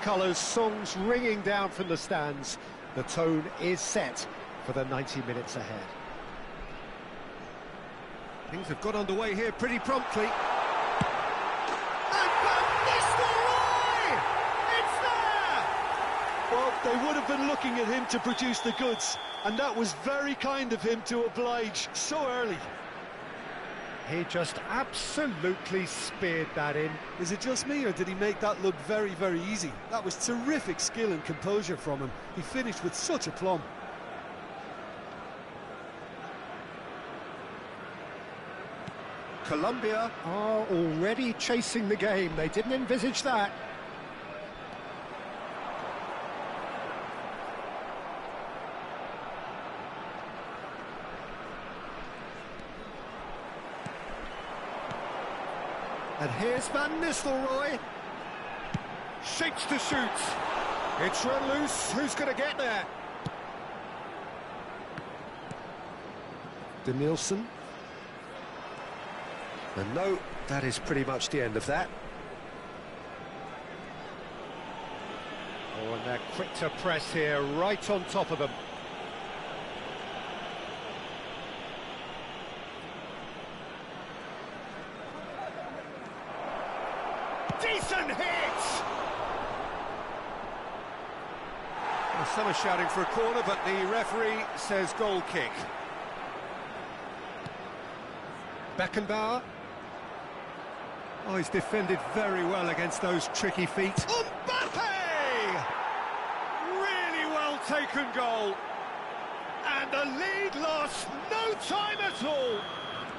colours, songs ringing down from the stands. The tone is set for the 90 minutes ahead. Things have got underway here pretty promptly. And Van Nistelrooy! It's there! Well, they would have been looking at him to produce the goods, and that was very kind of him to oblige so early. He just absolutely speared that in. Is it just me, or did he make that look very, very easy? That was terrific skill and composure from him. He finished with such aplomb. Colombia are already chasing the game. They didn't envisage that. And here's Van Nistelrooy. Shapes to shoot. It's run loose. Who's going to get there? Danielson. And no, that is pretty much the end of that. Oh, and they're quick to press here, right on top of them. Decent hit! Well, some are shouting for a corner, but the referee says goal kick. Beckenbauer. Oh, he's defended very well against those tricky feet. Mbappe! Really well taken goal. And the lead lost no time at all.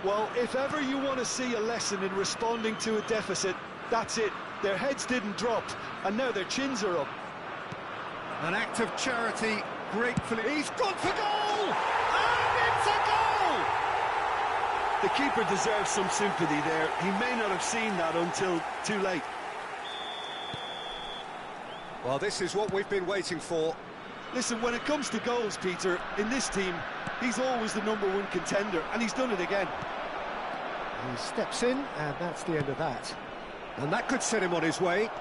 Well, if ever you want to see a lesson in responding to a deficit, that's it. Their heads didn't drop, and now their chins are up. An act of charity, gratefully. He's gone for goal! And it's a goal! The keeper deserves some sympathy there. He may not have seen that until too late. Well, this is what we've been waiting for. Listen, when it comes to goals, Peter, in this team, he's always the #1 contender, and he's done it again. He steps in, and that's the end of that. And that could set him on his way.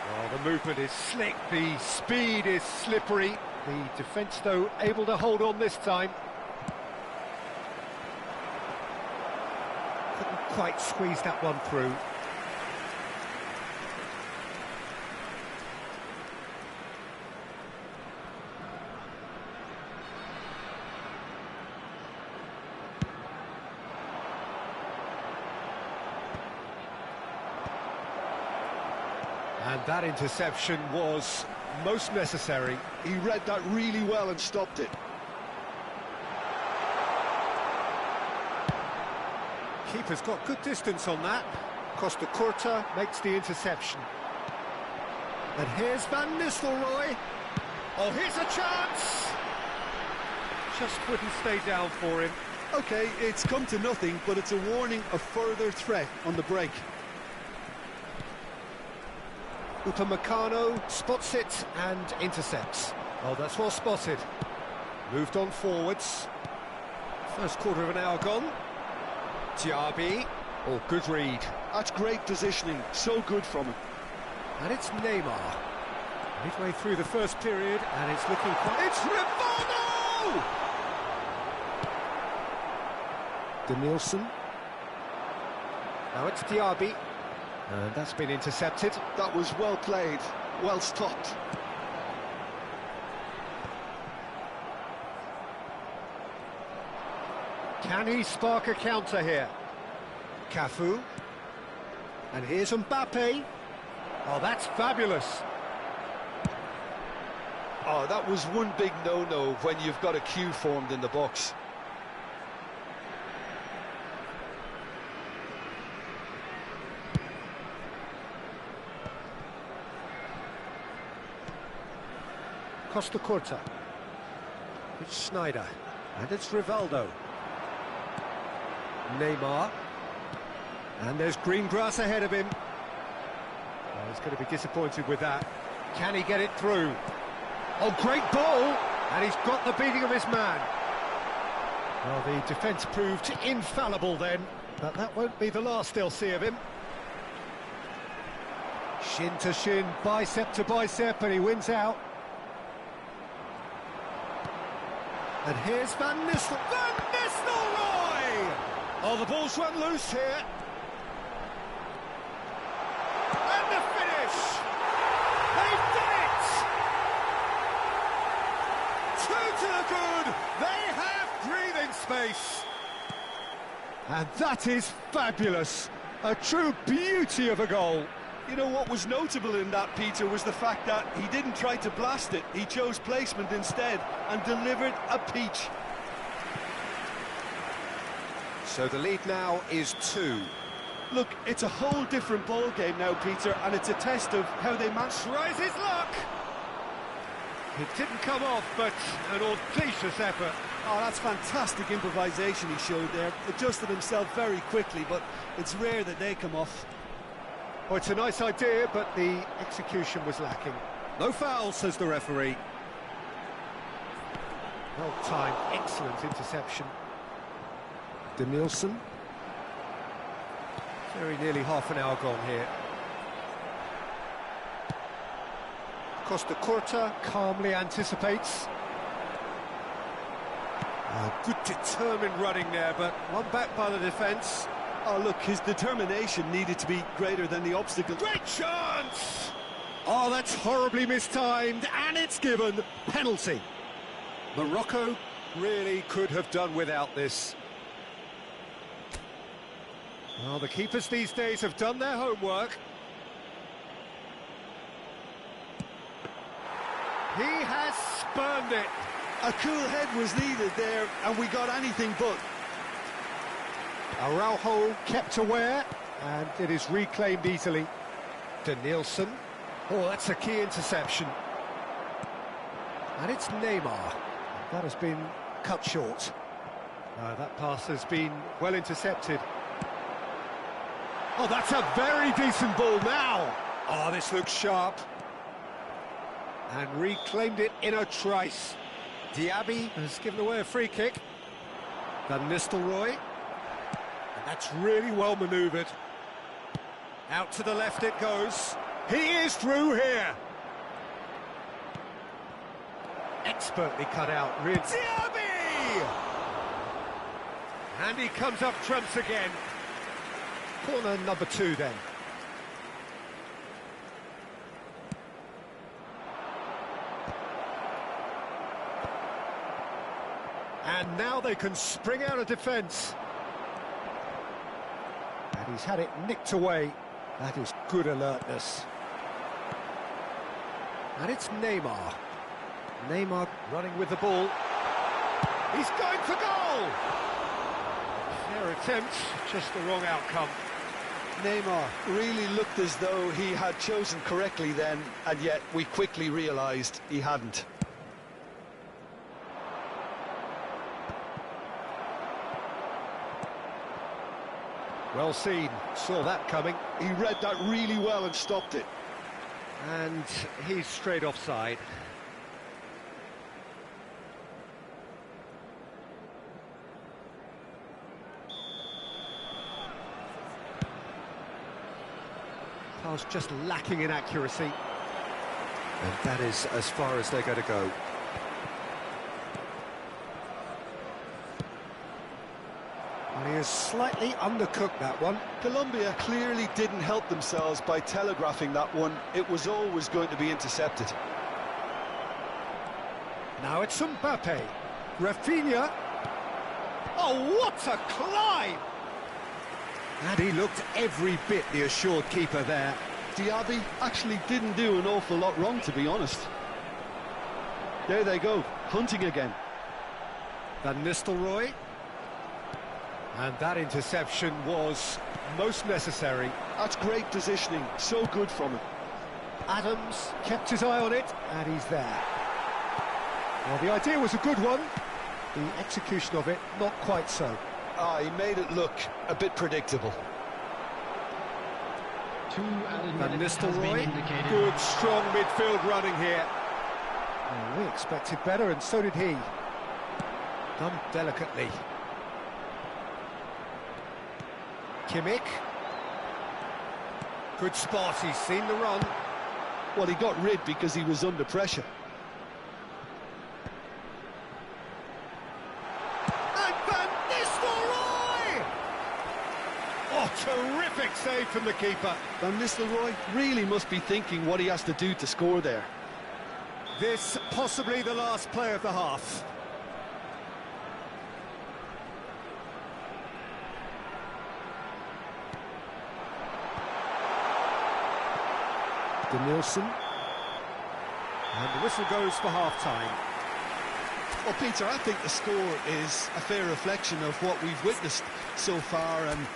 Oh, the movement is slick, the speed is slippery. The defence, though, able to hold on this time. Couldn't quite squeeze that one through. And that interception was most necessary. He read that really well and stopped it. Keeper's got good distance on that. Costa Curta makes the interception. And here's Van Nistelrooy. Oh, here's a chance! Just wouldn't stay down for him. OK, it's come to nothing, but it's a warning of further threat on the break. Upamecano spots it and intercepts. Oh, that's well spotted. Moved on forwards. First quarter of an hour gone. Diaby. Oh, good read. That's great positioning. So good from him. And it's Neymar. Midway through the first period, and it's looking quite... It's Rivaldo! Danielson. Now it's Diaby. And that's been intercepted. That was well played, well stopped. Can he spark a counter here? Cafu. And here's Mbappe. Oh, that's fabulous. Oh, that was one big no-no when you've got a queue formed in the box. Costa Curta. It's Schneider. And it's Rivaldo. Neymar. And there's green grass ahead of him. Oh, he's going to be disappointed with that. Can he get it through? Oh, great ball! And he's got the beating of his man. Well, the defence proved infallible then, but that won't be the last they'll see of him. Shin to shin, bicep to bicep, and he wins out. And here's Van Nistelrooy! Oh, the ball's run loose here. And the finish! They've done it! 2 to the good! They have breathing space! And that is fabulous! A true beauty of a goal. You know what was notable in that, Peter, was the fact that he didn't try to blast it. He chose placement instead and delivered a peach. So the lead now is 2. Look, it's a whole different ball game now, Peter, and it's a test of how they match. Tries his luck! It didn't come off, but an audacious effort. Oh, that's fantastic improvisation he showed there. Adjusted himself very quickly, but it's rare that they come off. Well, it's a nice idea, but the execution was lacking. No foul, says the referee. Well timed, excellent interception. Danielson. Very nearly half an hour gone here. Costa Curta calmly anticipates. Good determined running there, but one back by the defence. Oh, look, his determination needed to be greater than the obstacle. Great chance! Oh, that's horribly mistimed, and it's given. Penalty. Morocco really could have done without this. Well, the keepers these days have done their homework. He has spurned it. A cool head was needed there, and we got anything but. Araujo kept aware, and it is reclaimed easily. Danielson. Oh, that's a key interception. And it's Neymar. That has been cut short. That pass has been well intercepted. Oh, that's a very decent ball now. Oh, this looks sharp. And reclaimed it in a trice. Diaby has given away a free kick. Van Nistelrooy. And that's really well manoeuvred. Out to the left it goes. He is through here. Expertly cut out, really. Diaby! And he comes up trumps again. Corner number 2 then. And now they can spring out of defence. And he's had it nicked away. That is good alertness. And it's Neymar. Neymar running with the ball. He's going for goal! Fair attempt, just the wrong outcome. Neymar really looked as though he had chosen correctly then, and yet we quickly realised he hadn't. Well seen, saw that coming. He read that really well and stopped it. And he's straight offside. Pass just lacking in accuracy. And that is as far as they're going to go. And he has slightly undercooked that one. Colombia clearly didn't help themselves by telegraphing that one. It was always going to be intercepted. Now it's Mbappe. Rafinha. Oh, what a climb! And he looked every bit the assured keeper there. Diaby actually didn't do an awful lot wrong, to be honest. There they go, hunting again. Van Nistelrooy. And that interception was most necessary. That's great positioning, so good from him. Adams kept his eye on it, and he's there. Well, the idea was a good one. The execution of it, not quite so. He made it look a bit predictable. Van Nistelrooy, good, strong midfield running here. Well, we expected better, and so did he. Done delicately. Kimmich. Good spot, he's seen the run. Well, he got rid because he was under pressure. And Van Nistelrooy! Oh, terrific save from the keeper. Van Nistelrooy really must be thinking what he has to do to score there. This possibly the last play of the half. Danielson. And the whistle goes for half-time. Well, Peter, I think the score is a fair reflection of what we've witnessed so far, and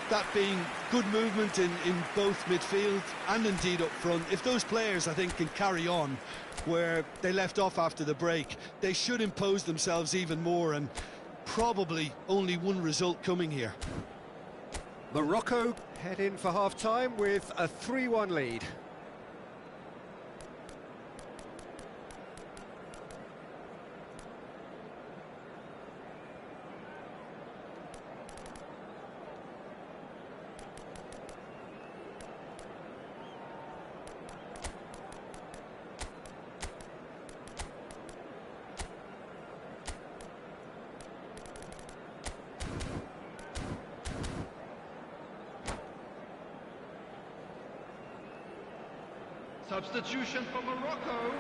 that being good movement in both midfield and indeed up front. If those players, I think, can carry on where they left off after the break, they should impose themselves even more, and probably only one result coming here. Morocco head in for half-time with a 3-1 lead. Substitution for Morocco,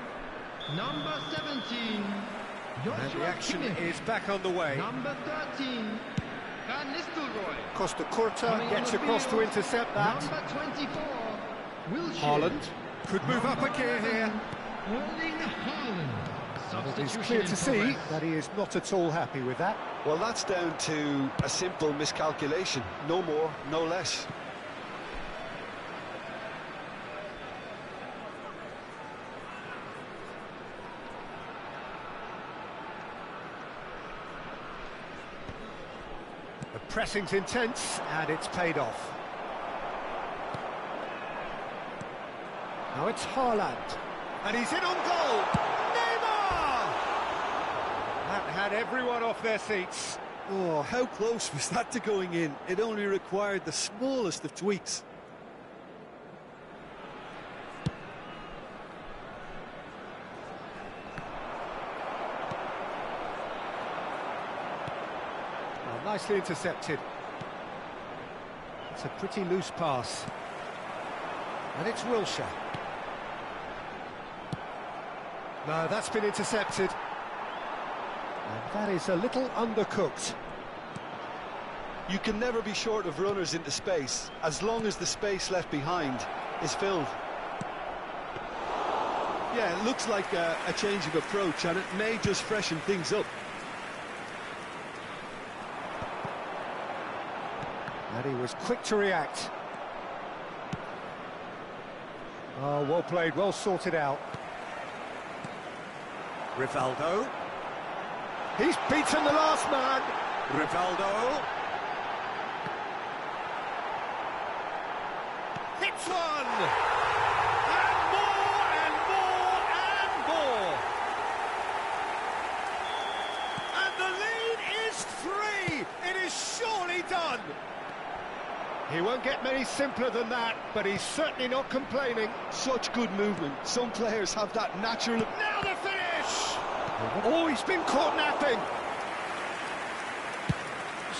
number 17, And the action is back on the way. Number 13, Van Nistelrooy. Costa Curta gets across to intercept that. Number 24, Wilshere. Haaland could move up a gear here. Erling Haaland. It is clear to see that he is not at all happy with that. Well, that's down to a simple miscalculation. No more, no less. The pressing's intense, and it's paid off. Now it's Haaland, and he's in on goal! Neymar! That had everyone off their seats. Oh, how close was that to going in? It only required the smallest of tweaks. Nicely intercepted. It's a pretty loose pass. And it's Wilshere. No, that's been intercepted. And that is a little undercooked. You can never be short of runners into space, as long as the space left behind is filled. Yeah, it looks like a change of approach, and it may just freshen things up. And he was quick to react. Oh, well played, well sorted out. Rivaldo. He's beaten the last man. Rivaldo. Hits one! And more, and more, and more! And the lead is 3! It is surely done! He won't get many simpler than that, but he's certainly not complaining. Such good movement. Some players have that natural... Now the finish! Oh, he's been caught napping!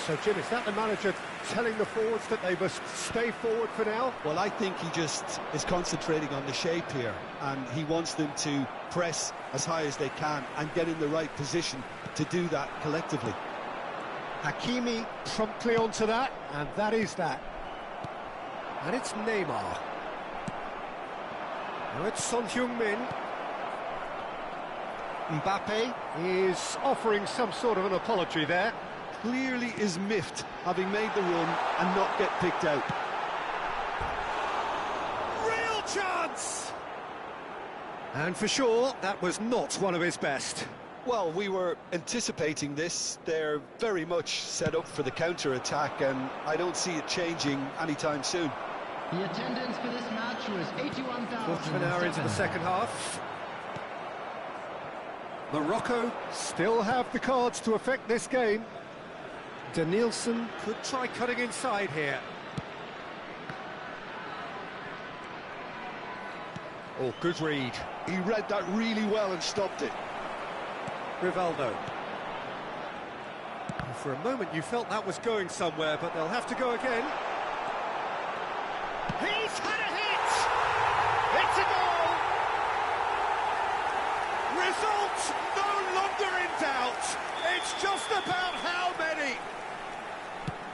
So, Jim, is that the manager telling the forwards that they must stay forward for now? Well, I think he just is concentrating on the shape here, and he wants them to press as high as they can and get in the right position to do that collectively. Hakimi promptly onto that, and that is that. And it's Neymar. Now it's Son Heung-min. Mbappe is offering some sort of an apology there. Clearly is miffed, having made the run and not get picked out. Real chance! And for sure, that was not one of his best. Well, we were anticipating this. They're very much set up for the counter-attack, and I don't see it changing anytime soon. The attendance for this match was 81,000. Quarter of an hour into the second half. Morocco still have the cards to affect this game. Danielson could try cutting inside here. Oh, good read. He read that really well and stopped it. Rivaldo. For a moment you felt that was going somewhere, but they'll have to go again. He's had a hit! It's a goal! Result no longer in doubt. It's just about how many.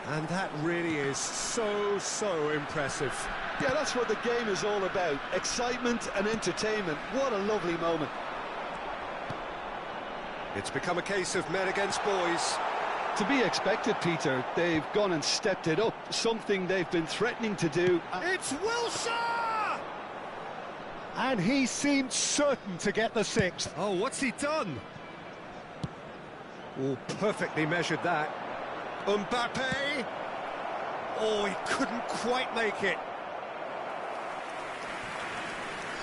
And that really is so impressive. Yeah, that's what the game is all about. Excitement and entertainment. What a lovely moment. It's become a case of men against boys. To be expected, Peter. They've gone and stepped it up. Something they've been threatening to do. It's Wilshere! And he seemed certain to get the sixth. Oh, what's he done? Oh, perfectly measured that. Mbappe! Oh, he couldn't quite make it.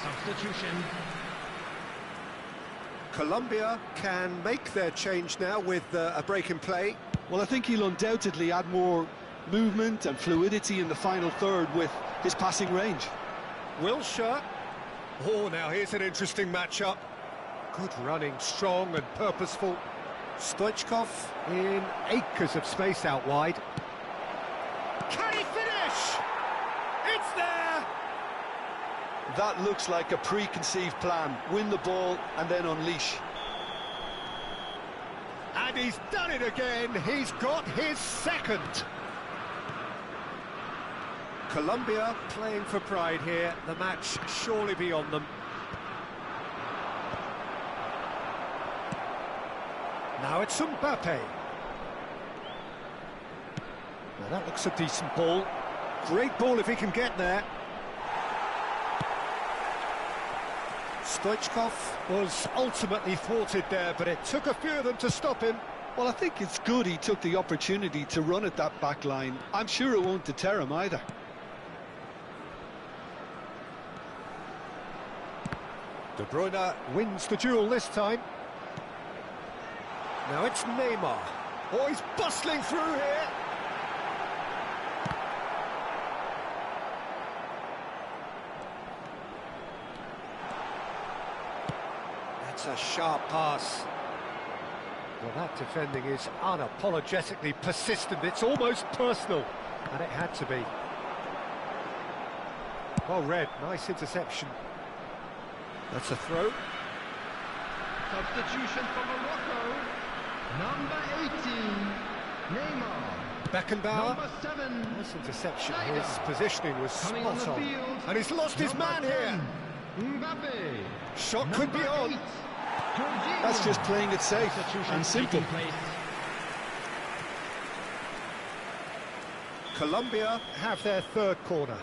Substitution. Colombia can make their change now with a break in play. Well, I think he'll undoubtedly add more movement and fluidity in the final third with his passing range. Wilshere. Oh, now here's an interesting matchup. Good running, strong and purposeful. Stoichkov in acres of space out wide. Can he finish? It's there! That looks like a preconceived plan. Win the ball and then unleash. And he's done it again. He's got his second. Colombia playing for pride here. The match surely beyond them. Now it's Mbappe. Now that looks a decent ball. Great ball if he can get there. Stoichkov was ultimately thwarted there, but it took a few of them to stop him. Well, I think it's good he took the opportunity to run at that back line. I'm sure it won't deter him either. De Bruyne wins the duel this time. Now it's Neymar. Oh, he's bustling through here. That's a sharp pass. Well, that defending is unapologetically persistent. It's almost personal, and it had to be. Well read, nice interception. That's a throw. Substitution for Morocco. Number 18, Neymar. Beckenbauer. Number 7. Nice interception. Schneider. His positioning was Coming on spot the on. field. And he's lost his Number man 10, here. Mbappe. Shot could be on. 8, Jorginho. That's just playing it safe Substitution and simple. taking place. Colombia have their third corner.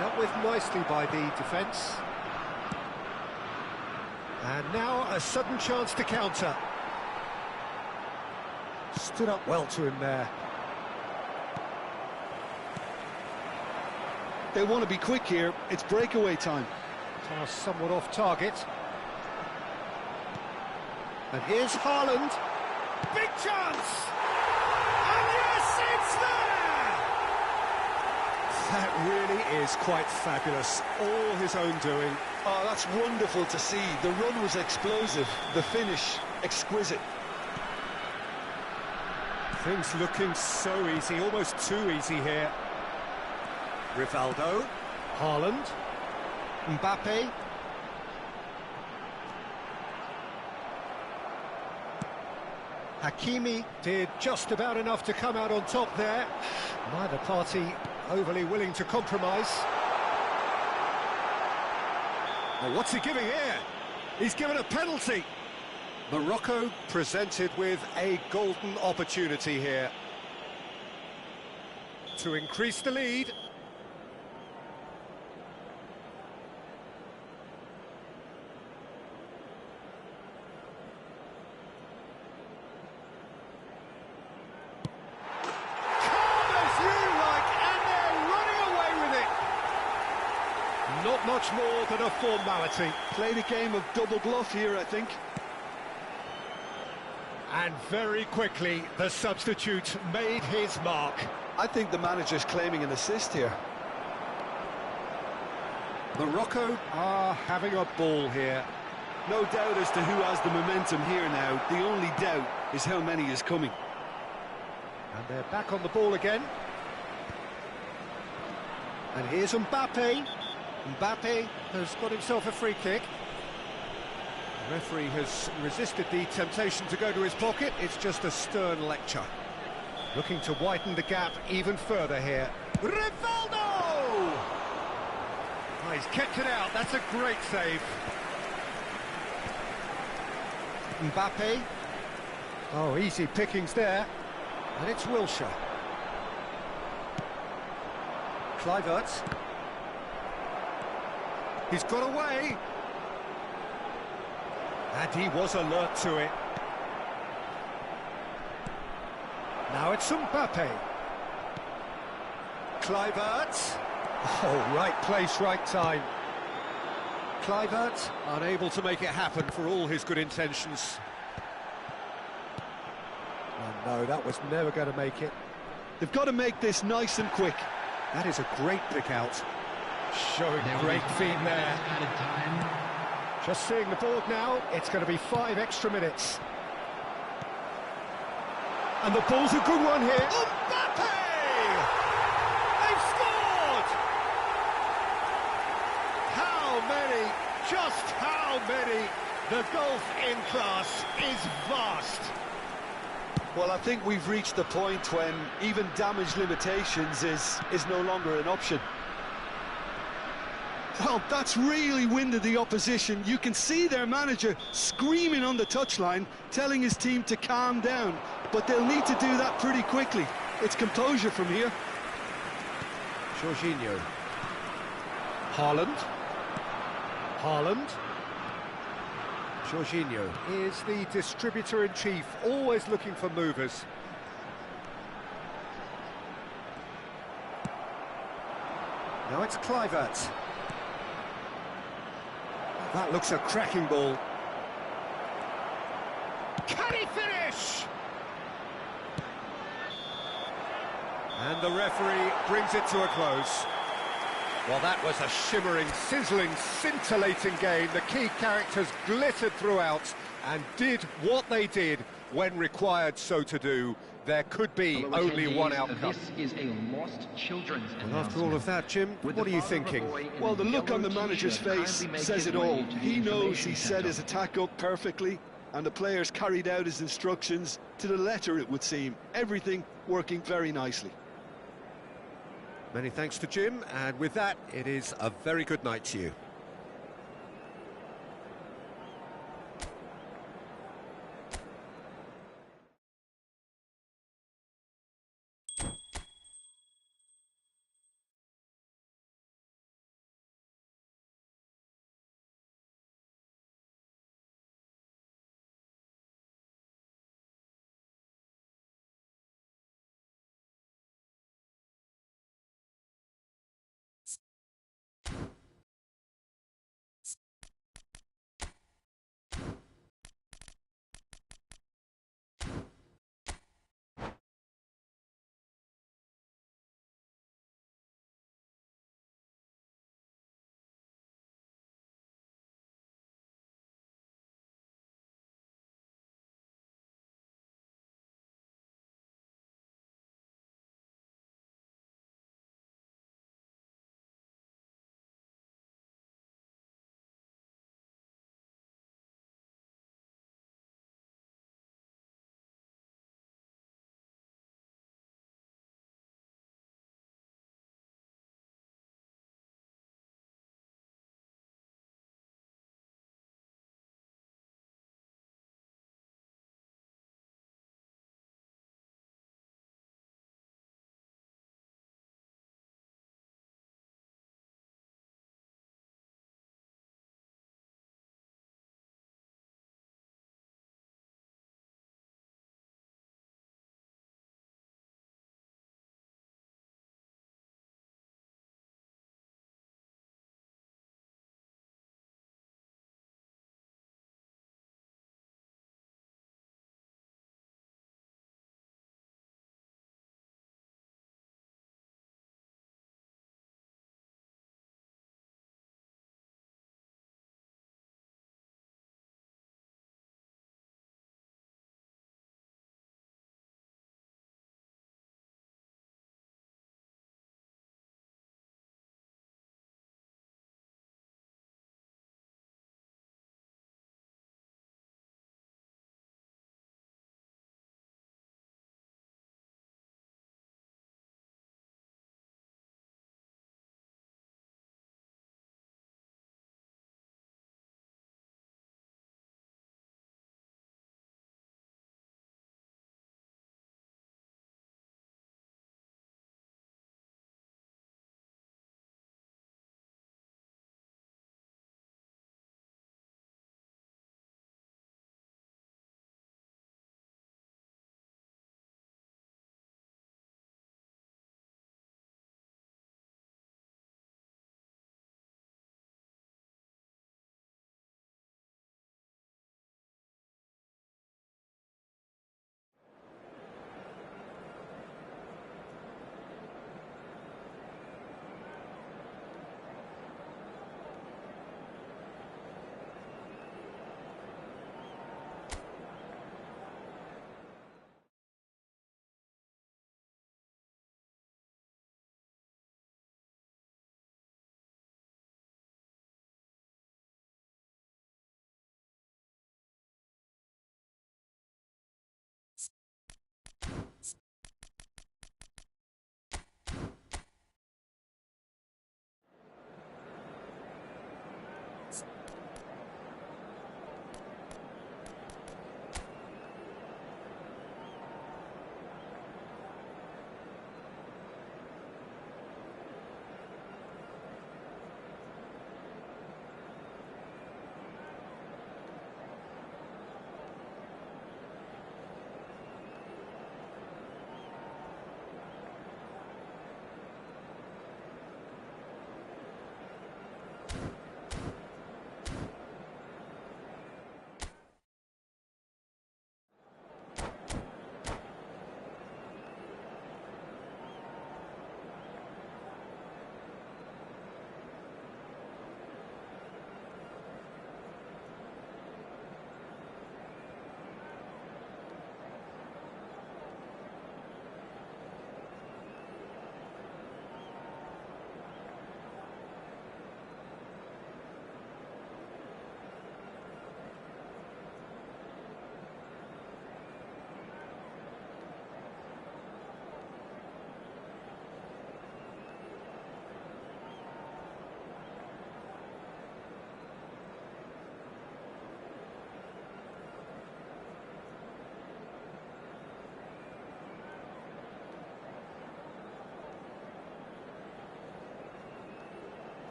Dealt with nicely by the defence. And now a sudden chance to counter. Stood up well to him there. They want to be quick here. It's breakaway time. Pass somewhat off target. And here's Haaland. Big chance! And yes, it's there! That really is quite fabulous. All his own doing. Oh, that's wonderful to see. The run was explosive. The finish, exquisite. Things looking so easy, almost too easy here. Rivaldo. Haaland. Mbappe. Hakimi did just about enough to come out on top there. Neither party overly willing to compromise. Well, what's he giving here? He's given a penalty. Morocco presented with a golden opportunity here to increase the lead. Not much more than a formality. Played a game of double bluff here, I think. And very quickly, the substitute made his mark. I think the manager's claiming an assist here. Morocco are having a ball here. No doubt as to who has the momentum here now. The only doubt is how many is coming. And they're back on the ball again. And here's Mbappe. Mbappe has got himself a free kick. The referee has resisted the temptation to go to his pocket. It's just a stern lecture. Looking to widen the gap even further here. Rivaldo! Oh, he's kept it out. That's a great save. Mbappe. Oh, easy pickings there. And it's Wilshere. Kluivert. He's got away. And he was alert to it. Now it's Mbappe. Kluivert. Oh, right place, right time. Kluivert unable to make it happen for all his good intentions. Oh, no, that was never going to make it. They've got to make this nice and quick. That is a great pick out. Showing great feet there. Just seeing the board now, it's going to be 5 extra minutes. And the ball's a good one here. Mbappe! They've scored! How many? Just how many? The gulf in class is vast. Well, I think we've reached the point when even damage limitations is no longer an option. Well, that's really winded the opposition. You can see their manager screaming on the touchline, telling his team to calm down. But they'll need to do that pretty quickly. It's composure from here. Jorginho. Haaland. Haaland. Jorginho is the distributor-in-chief, always looking for movers. Now it's Kluivert. That looks a cracking ball. Can he finish? And the referee brings it to a close. Well, that was a shimmering, sizzling, scintillating game. The key characters glittered throughout and did what they did when required so to do. There could be only one outcome. This is a lost children's And after all of that, Jim, what are you thinking? Well, the look on the manager's face says it all. He knows he set his attack up perfectly, and the players carried out his instructions to the letter, it would seem. Everything working very nicely. Many thanks to Jim, and with that, it is a very good night to you.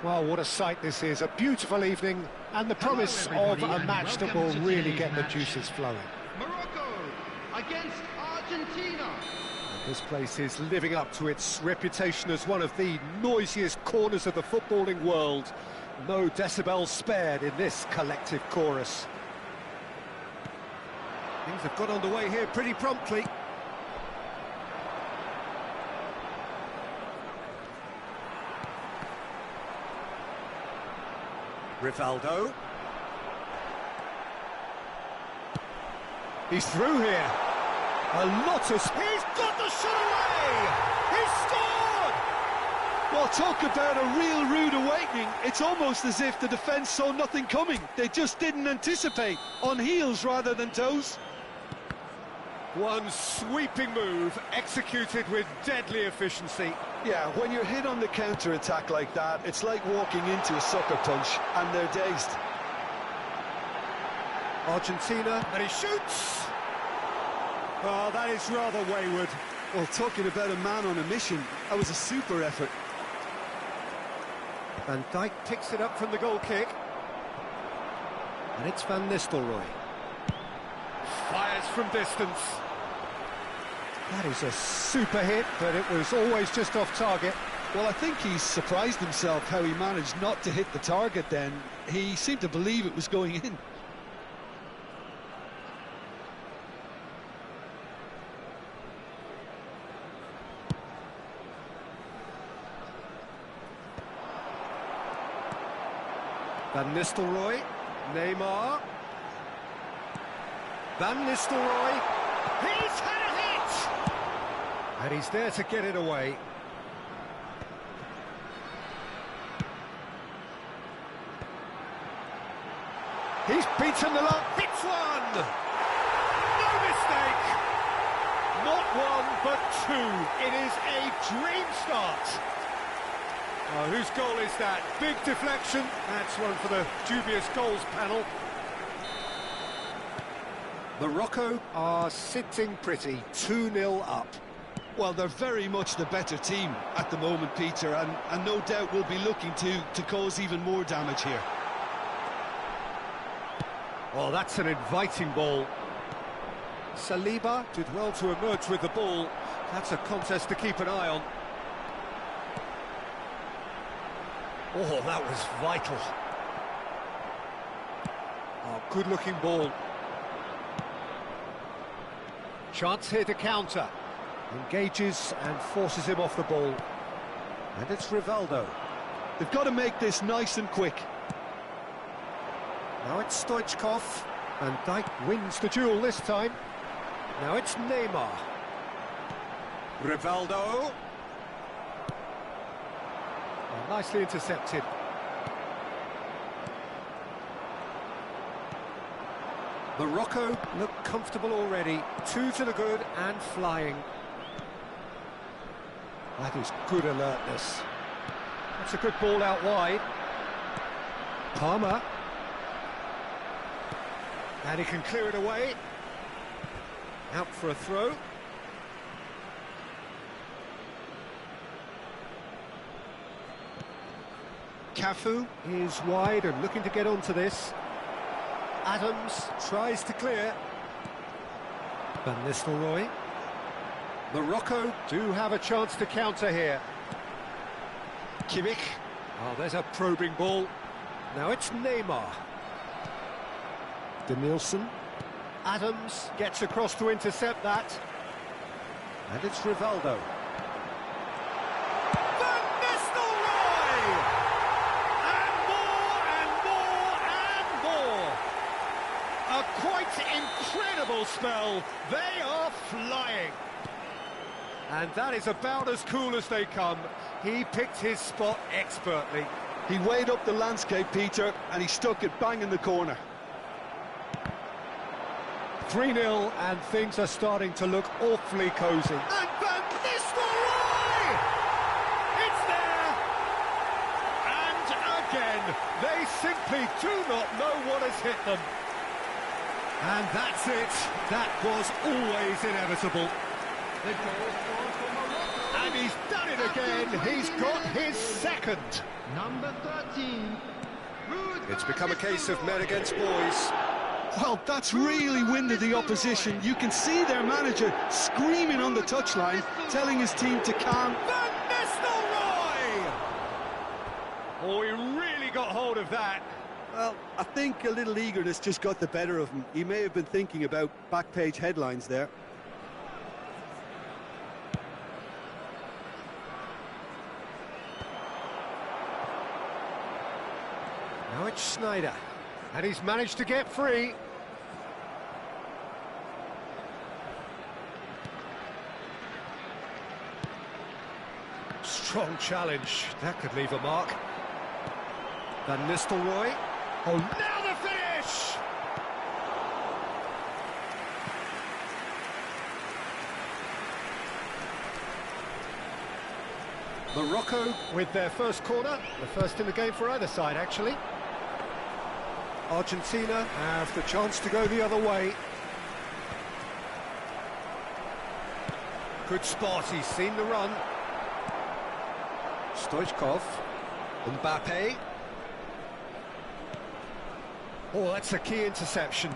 Well, what a sight this is. A beautiful evening and the promise of a match that will really get the juices flowing. Morocco against Argentina. This place is living up to its reputation as one of the noisiest corners of the footballing world. No decibels spared in this collective chorus. Things have got underway here pretty promptly. Rivaldo. He's through here. A lot of... He's got the shot away! He's scored! Well, talk about a real rude awakening. It's almost as if the defence saw nothing coming. They just didn't anticipate, on heels rather than toes. One sweeping move, executed with deadly efficiency. Yeah, when you're hit on the counter-attack like that, it's like walking into a sucker punch, and they're dazed. Argentina, and he shoots! Oh, that is rather wayward. Well, talking about a man on a mission, that was a super effort. Van Dijk picks it up from the goal kick. And it's Van Nistelrooy. Fires from distance. That is a super hit, but it was always just off target. Well, I think he's surprised himself how he managed not to hit the target then. He seemed to believe it was going in. Van Nistelrooy, Neymar. Van Nistelrooy, he's had a hit! And he's there to get it away. He's beaten the lot, hits one! No mistake! Not one, but two. It is a dream start. Oh, whose goal is that? Big deflection. That's one for the dubious goals panel. Morocco are sitting pretty, 2-0 up. Well, they're very much the better team at the moment, Peter, and no doubt will be looking to cause even more damage here. Oh, that's an inviting ball. Saliba did well to emerge with the ball. That's a contest to keep an eye on. Oh, that was vital. Oh, good-looking ball. Chance here to counter. Engages and forces him off the ball. And it's Rivaldo. They've got to make this nice and quick. Now it's Stoichkov. Van Dijk wins the duel this time. Now it's Neymar. Rivaldo. Nicely intercepted. Morocco look comfortable already. 2 to the good and flying. That is good alertness. That's a good ball out wide. Palmer. And he can clear it away. Out for a throw. Cafu is wide and looking to get onto this. Adams tries to clear. Van Nistelrooy. Morocco do have a chance to counter here. Kimmich. Oh, there's a probing ball. Now it's Neymar. Denilson. Adams gets across to intercept that. And it's Rivaldo. A quite incredible spell. They are flying. And that is about as cool as they come. He picked his spot expertly. He weighed up the landscape, Peter, and he stuck it bang in the corner. 3-0, and things are starting to look awfully cosy. And Van Nistelrooy! It's there! And again, they simply do not know what has hit them. And that's it. That was always inevitable. And he's done it again. He's got his second. Number 13. It's become a case of men against boys. Well, that's really winded the opposition. You can see their manager screaming on the touchline, telling his team to calm. Van Nistelrooy! Oh, he really got hold of that. Well, I think a little eagerness just got the better of him. He may have been thinking about back-page headlines there. Now it's Snyder, and he's managed to get free. Strong challenge, that could leave a mark. Van Nistelrooy. Oh, now the finish! Morocco with their first corner, the first in the game for either side, actually. Argentina have the chance to go the other way. Good spot, he's seen the run. Stoichkov, Mbappe. Oh, that's a key interception.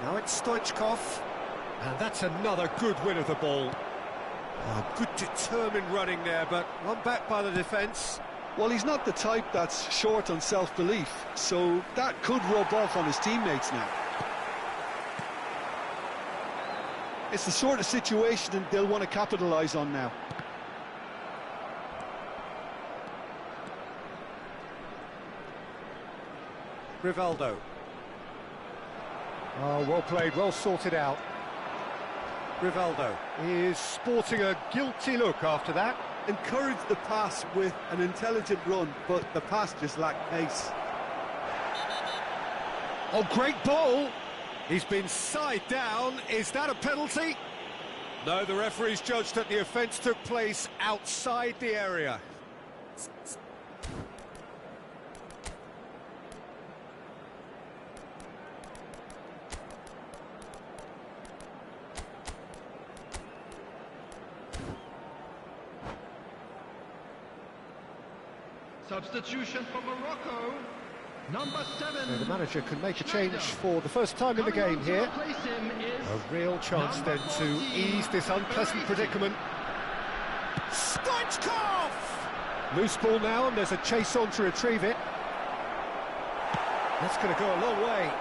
Now it's Stoichkov, and that's another good win of the ball. Oh, good determined running there, but one back by the defence. Well, he's not the type that's short on self-belief, so that could rub off on his teammates now. It's the sort of situation that they'll want to capitalise on now. Rivaldo. Oh, well played, well sorted out. Rivaldo is sporting a guilty look after that. Encouraged the pass with an intelligent run, but the pass just lacked pace. Oh, great ball! He's been side down. Is that a penalty? No, the referee's judged that the offence took place outside the area. Substitution for Morocco. Number 7. So the manager can make a change for the first time in the game here. A real chance then to ease this unpleasant predicament. Stoichkov! Loose ball now, and there's a chase on to retrieve it. That's going to go a long way.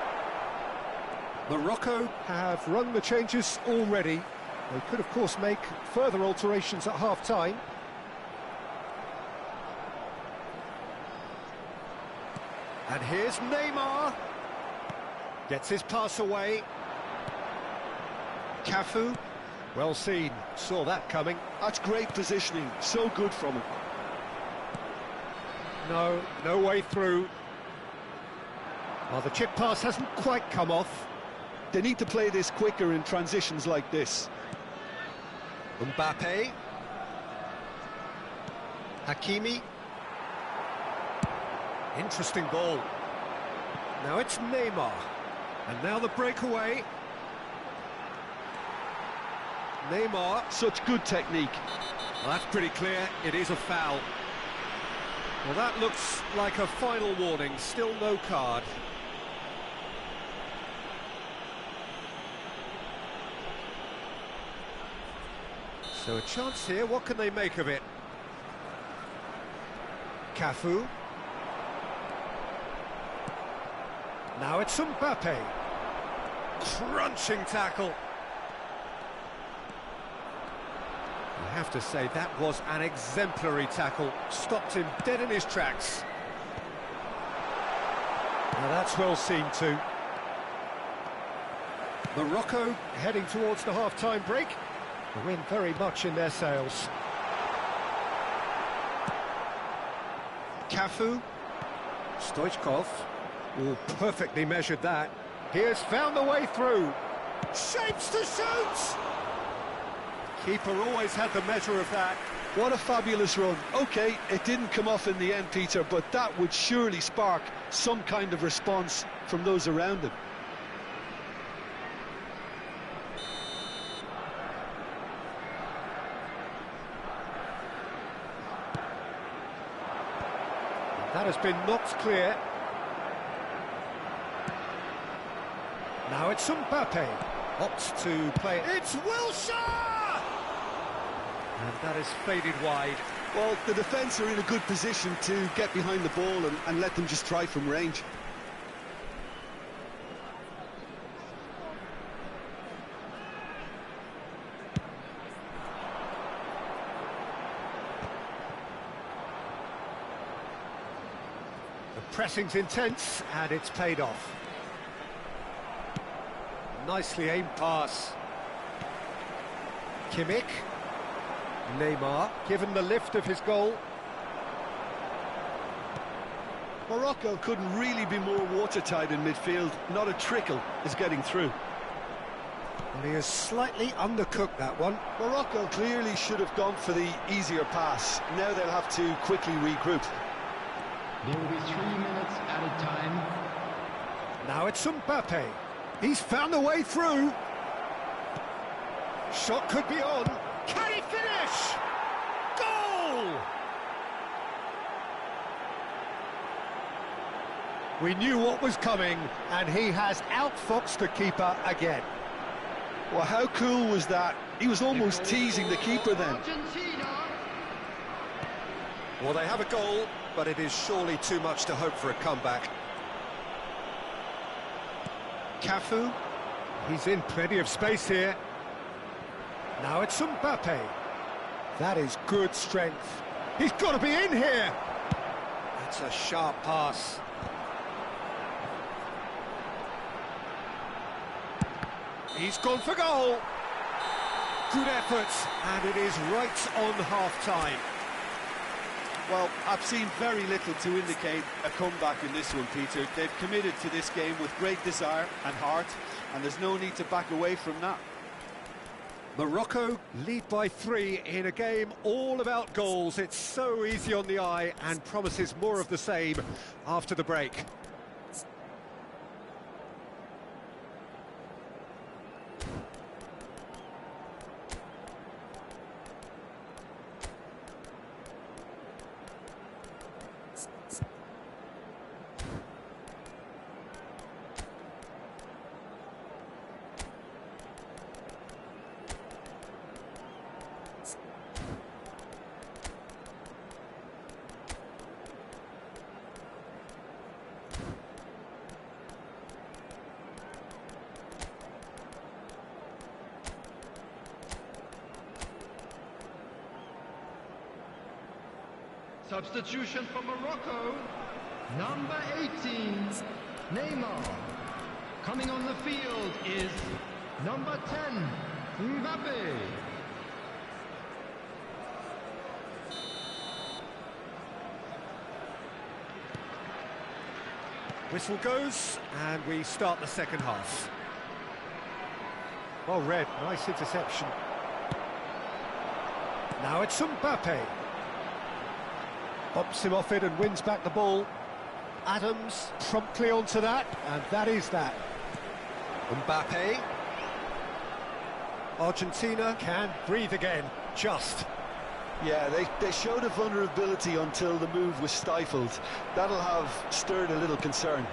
Morocco have run the changes already. They could, of course, make further alterations at half-time. And here's Neymar. Gets his pass away. Cafu. Well seen. Saw that coming. That's great positioning. So good from him. No way through. Well, the chip pass hasn't quite come off. They need to play this quicker in transitions like this. Mbappe. Hakimi. Interesting ball. Now it's Neymar. And now the breakaway. Neymar. Such good technique. Well, that's pretty clear. It is a foul. Well, that looks like a final warning. Still no card. So a chance here. What can they make of it? Cafu. Now it's Mbappe. Crunching tackle. I have to say, that was an exemplary tackle. Stopped him dead in his tracks. Now that's well seen too. Morocco heading towards the half-time break. The wind very much in their sails. Cafu. Stoichkov. Oh, perfectly measured that. He has found the way through. Shapes to shoot! Keeper always had the measure of that. What a fabulous run. OK, it didn't come off in the end, Peter, but that would surely spark some kind of response from those around him. That has been knocked clear. Now it's Mbappe. Opts to play. It's Wilshere! And that is faded wide. Well, the defence are in a good position to get behind the ball and let them just try from range. The pressing's intense, and it's paid off. Nicely aimed pass. Kimmich. Neymar, given the lift of his goal. Morocco couldn't really be more watertight in midfield. Not a trickle is getting through. Well, he has slightly undercooked that one. Morocco clearly should have gone for the easier pass. Now they'll have to quickly regroup. There will be 3 minutes added time. Now it's Mbappe. He's found a way through. Shot could be on. Can he finish? Goal! We knew what was coming, and he has outfoxed the keeper again. Well, how cool was that? He was almost teasing the keeper then. Argentina. Well, they have a goal, but it is surely too much to hope for a comeback. Cafu, he's in plenty of space here. Now it's Mbappe. That is good strength. He's got to be in here. That's a sharp pass. He's gone for goal. Good effort, and it is right on half-time. Well, I've seen very little to indicate a comeback in this one, Peter. They've committed to this game with great desire and heart, and there's no need to back away from that. Morocco lead by 3 in a game all about goals. It's so easy on the eye and promises more of the same after the break. Substitution for Morocco, number 18, Neymar. Coming on the field is number 10, Mbappe. Whistle goes, and we start the second half. Well read, nice interception. Now it's Mbappe. Bumps him off it and wins back the ball. Adams promptly onto that, and that is that. Mbappe. Argentina can breathe again, just. Yeah, they showed a vulnerability until the move was stifled. That'll have stirred a little concern.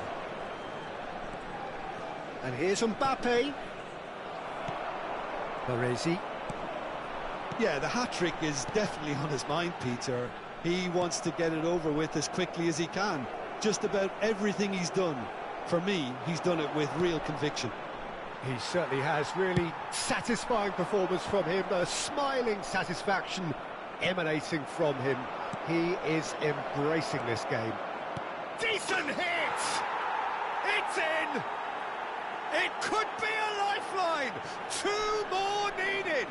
And here's Mbappe. Baresi. Yeah, the hat-trick is definitely on his mind, Peter. He wants to get it over with as quickly as he can. Just about everything he's done, for me, he's done it with real conviction. He certainly has. Really satisfying performance from him. A smiling satisfaction emanating from him. He is embracing this game. Decent hit! It's in! It could be a lifeline! 2 more needed!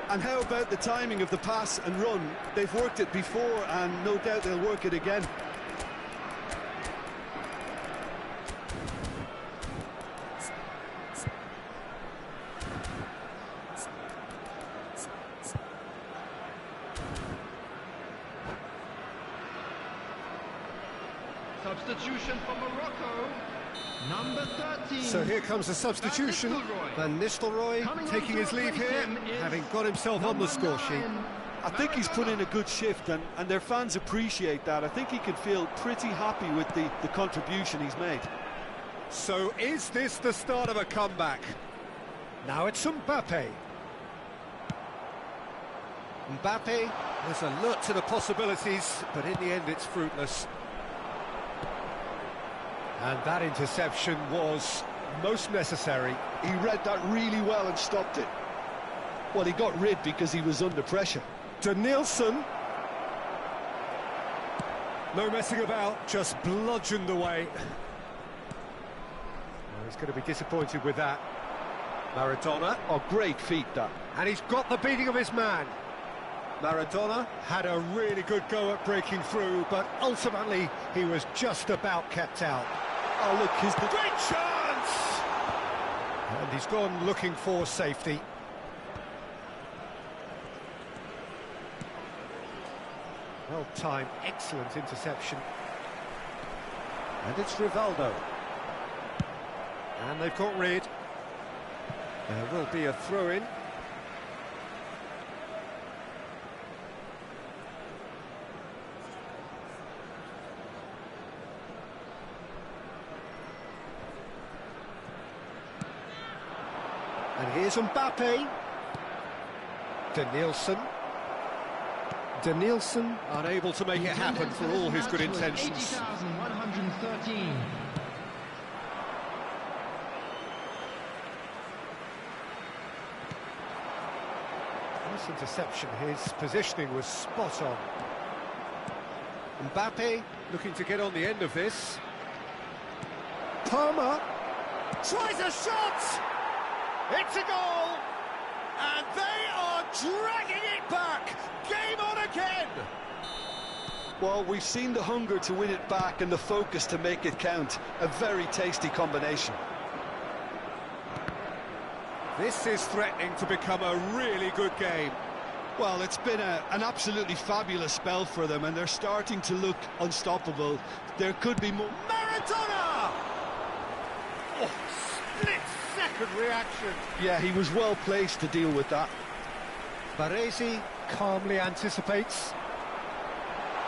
And how about the timing of the pass and run? They've worked it before, and no doubt they'll work it again. Substitution for Morocco, number 13. So here comes the substitution. Van Nistelrooy taking his leave here, having got himself on the score sheet. I think he's put in a good shift, and their fans appreciate that. I think he can feel pretty happy with the contribution he's made. So is this the start of a comeback? Now it's Mbappe. Mbappe has alert to the possibilities, but in the end it's fruitless. And that interception was most necessary. He read that really well and stopped it. Well, he got rid because he was under pressure. Danielson. No messing about, just bludgeoned away. Well, he's going to be disappointed with that. Maradona. Oh, great feat, that. And he's got the beating of his man. Maradona had a really good go at breaking through, but ultimately he was just about kept out. Oh, look, here's the great chance! And he's gone looking for safety. Well-timed, excellent interception. And it's Rivaldo. And they've got rid. There will be a throw-in. And here's Mbappe. Danielson unable to make it happen for all his good intentions. 80,113. Nice interception, his positioning was spot on. Mbappe looking to get on the end of this. Palmer tries a shot! It's a goal! And they are dragging it back! Game on again! Well, we've seen the hunger to win it back and the focus to make it count. A very tasty combination. This is threatening to become a really good game. Well, it's been an absolutely fabulous spell for them, and they're starting to look unstoppable. There could be more. Maradona! Oh, split-second reaction. Yeah, he was well placed to deal with that. Baresi calmly anticipates.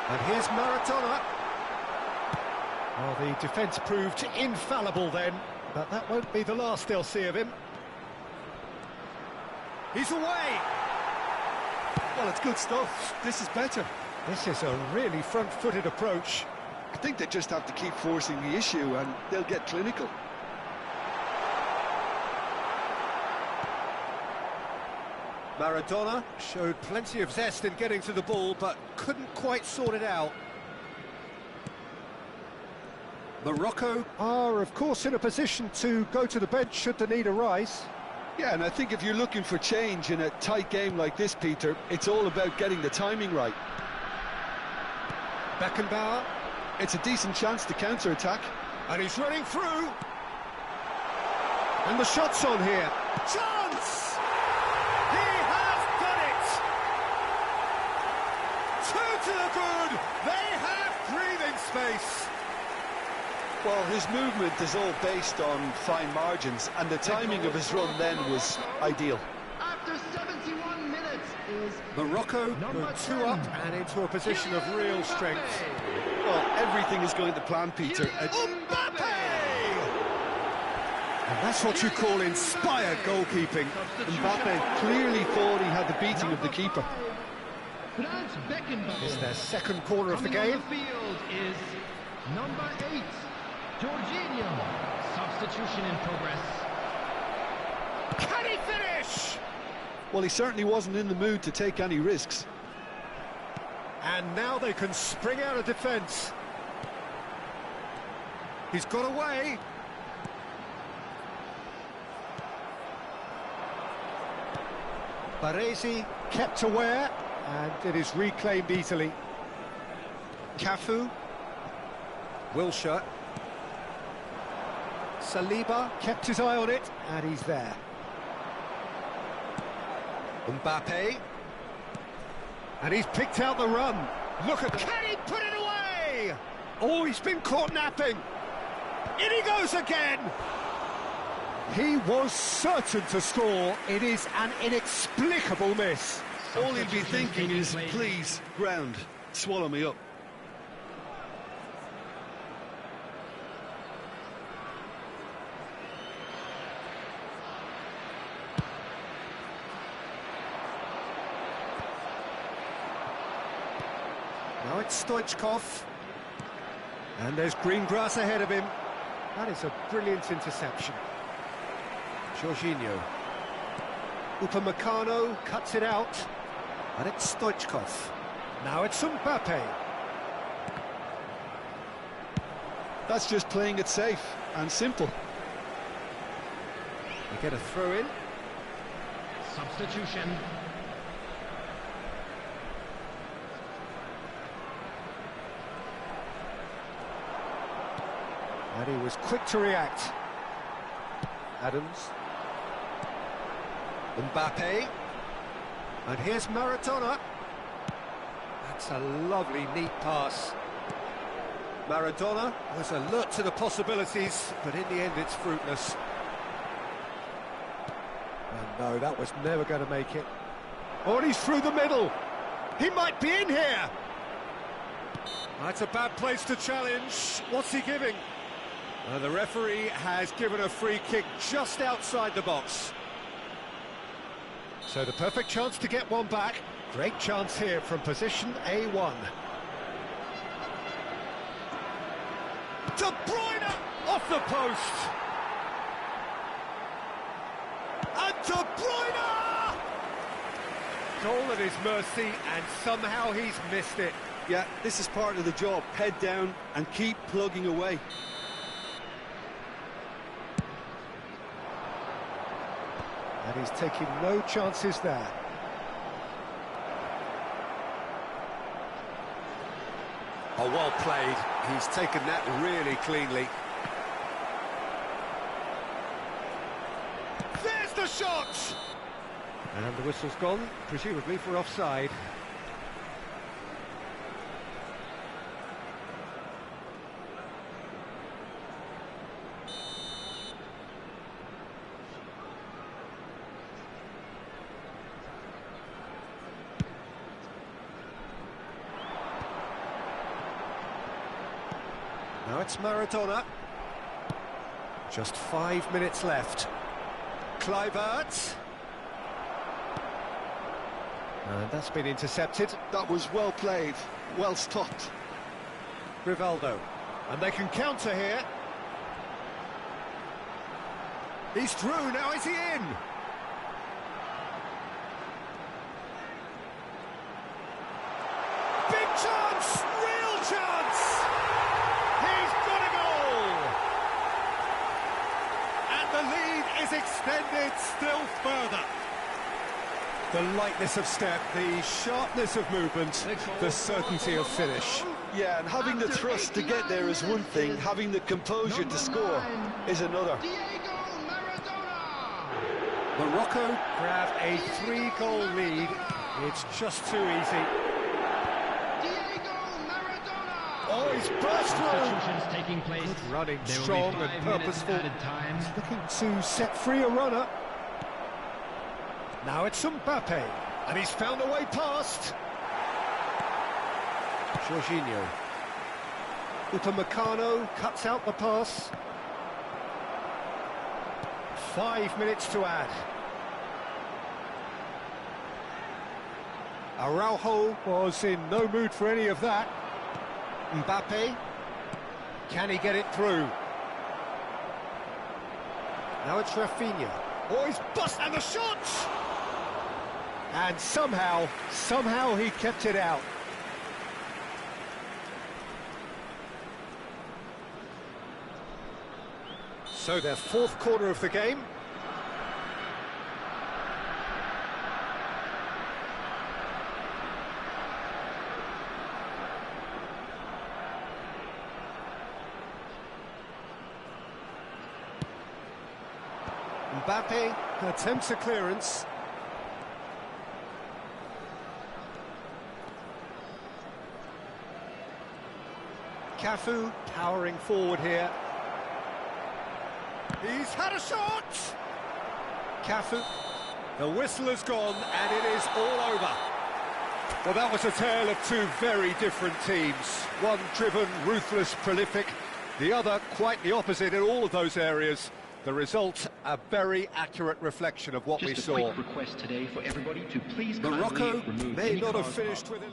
And here's Maradona. Well, the defence proved infallible then, but that won't be the last they'll see of him. He's away! Well, it's good stuff. This is better. This is a really front-footed approach. I think they just have to keep forcing the issue and they'll get clinical. Maradona showed plenty of zest in getting to the ball, but couldn't quite sort it out. Morocco are, of course, in a position to go to the bench should the need arise. Yeah, and I think if you're looking for change in a tight game like this, Peter, it's all about getting the timing right. Beckenbauer. It's a decent chance to counter-attack. And he's running through. And the shot's on here. Chance! He has done it! Two to the good! They have breathing space! Well, his movement is all based on fine margins, and the timing of his run then was ideal. After 71 minutes is Morocco go 2 up and into a position of real strength. Well, everything is going to plan, Peter. Mbappe! And that's what you call inspired goalkeeping. Mbappe clearly thought he had the beating of the keeper. It's their second corner of the game. The field is number 8, Jorginho. Substitution in progress. Can he finish? Well, he certainly wasn't in the mood to take any risks. And now they can spring out of defence. He's got away. Baresi kept aware, and it is reclaimed easily. Cafu. Wilshere. Saliba kept his eye on it, and he's there. Mbappe. And he's picked out the run. Look at that. Can he put it away? Oh, he's been caught napping. In he goes again. He was certain to score. It is an inexplicable miss. All he'll be thinking is, please, ground, swallow me up. Now it's Stoichkov. And there's green grass ahead of him. That is a brilliant interception. Jorginho. Upamecano cuts it out. And it's Stoichkov. Now it's Mbappe. That's just playing it safe and simple. They get a throw in. Substitution. And he was quick to react. Adams. Mbappe. And here's Maradona. That's a lovely, neat pass. Maradona was alert to the possibilities, but in the end it's fruitless. And no, that was never going to make it. Oh, and he's through the middle. He might be in here. That's a bad place to challenge. What's he giving? The referee has given a free kick just outside the box. So the perfect chance to get one back. Great chance here from position A1. De Bruyne off the post. And De Bruyne! Goal at his mercy, and somehow he's missed it. Yeah, this is part of the job. Head down and keep plugging away. And he's taking no chances there. Oh, well played. He's taken that really cleanly. There's the shot! And the whistle's gone, presumably for offside. Now it's Maradona. Just 5 minutes left. Kluivert. And that's been intercepted. That was well played, well stopped. Rivaldo. And they can counter here. He's through, now is he in? Big chance! Real chance! He's got a goal! And the lead is extended still further. The lightness of step, the sharpness of movement, the certainty of finish. Yeah, and having the thrust to get there is one thing, having the composure to score is another. Morocco grab a 3-goal lead. It's just too easy. Oh, he's burst through. Taking place. Good running, strong and purposeful. He's looking to set free a runner. Now it's Mbappe, and he's found a way past. Jorginho. Upamecano cuts out the pass. 5 minutes to add. Araujo was in no mood for any of that. Mbappe, can he get it through? Now it's Rafinha. Oh, he's bust, and the shot! And somehow he kept it out. So their fourth quarter of the game. Mbappe attempts a clearance. Cafu powering forward here. He's had a shot! Cafu. The whistle has gone and it is all over. Well, that was a tale of two very different teams. One driven, ruthless, prolific. The other quite the opposite in all of those areas. The result, a very accurate reflection of what we saw. Just a quick request today for everybody to please Morocco kindly remove may any not have cards finished off. with it.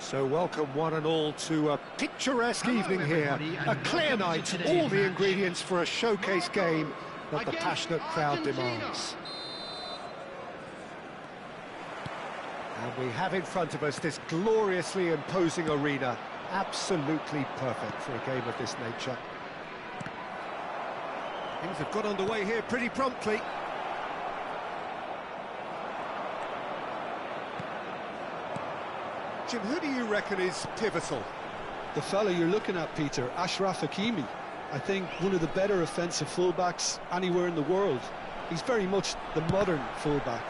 So welcome one and all to a picturesque evening here. A clear night, all the ingredients for a showcase game that the passionate crowd demands. And we have in front of us this gloriously imposing arena. Absolutely perfect for a game of this nature. Things have got underway here pretty promptly. Jim, who do you reckon is pivotal? The fella you're looking at, Peter, Ashraf Hakimi. I think one of the better offensive fullbacks anywhere in the world. He's very much the modern fullback.